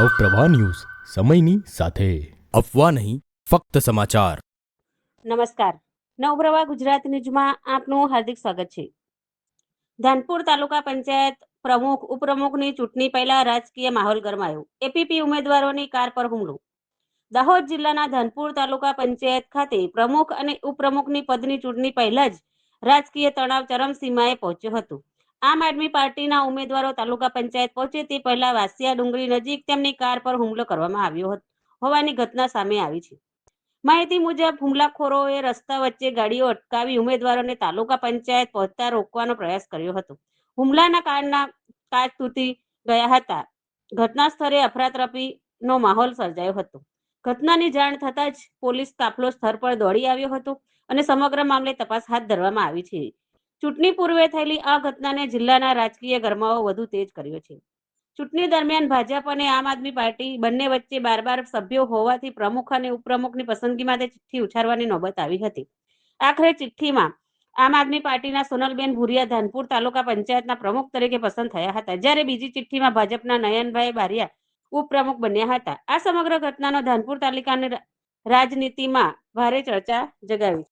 Navpravah news સમયની સાથે અફવા નહીં ફક્ત સમાચાર। નમસ્કાર, નવપ્રવાહ ગુજરાત ન્યૂઝમાં આપનું હાર્દિક સ્વાગત છે। ધાનપુર તાલુકા પંચાયત પ્રમુખ ઉપપ્રમુખની ચૂંટણી પહેલા રાજકીય માહોલ ગરમાયો। એપીપી ઉમેદવારોની કાર પર હુમલો। દાહોદ જિલ્લાના ધાનપુર તાલુકા પંચાયત ખાતે પ્રમુખ અને ઉપપ્રમુખની પદની ચૂંટણી પહેલા જ રાજકીય તણાવ ચરમસીમાએ પહોંચ્યો હતો। આમ આદમી પાર્ટીના ઉમેદવારો તાલુકા પંચાયત પહોંચે તે પહેલા વાસિયા ડુંગરી નજીક તેમની કાર પર હુમલો કરવામાં આવ્યો હોવાની ઘટના સામે આવી છે। માહિતી મુજબ હુમલાખોરોએ રસ્તા વચ્ચે ગાડીઓ અટકાવી ઉમેદવારોને તાલુકા પંચાયત પહોંચતા રોકવાનો પ્રયાસ કર્યો હતો। હુમલાના કાચ તૂટી ગયા હતા। ઘટના સ્થળે અફરાતફરીનો માહોલ સર્જાયો હતો। ઘટનાની જાણ થતાં જ પોલીસ કાફલો સ્થળ પર દોડી આવ્યો હતો અને સમગ્ર મામલે તપાસ હાથ ધરવામાં આવી છે। ચૂંટણી પૂર્વે થયેલી આ ઘટનાને જિલ્લાના રાજકીય ગરમાવો વધુ તેજ કર્યો છે। ચૂંટણી દરમિયાન ભાજપ અને આમ આદમી પાર્ટી બંને વચ્ચે બાર સભ્યો હોવાથી પ્રમુખ અને ઉપપ્રમુખની પસંદગી માટે ચિઠ્ઠી ઉછાળવાની નોબત આવી હતી। આખરે ચિઠ્ઠીમાં આમ આદમી પાર્ટીના સોનલબેન ભુરિયા ધાનપુર તાલુકા પંચાયતના પ્રમુખ તરીકે પસંદ થયા હતા, જ્યારે બીજી ચિઠ્ઠીમાં ભાજપના નયનભાઈ બારિયા ઉપપ્રમુખ બન્યા હતા। આ સમગ્ર ઘટનાનો ધાનપુર તાલુકાની રાજનીતિમાં ભારે ચર્ચા જગાવી।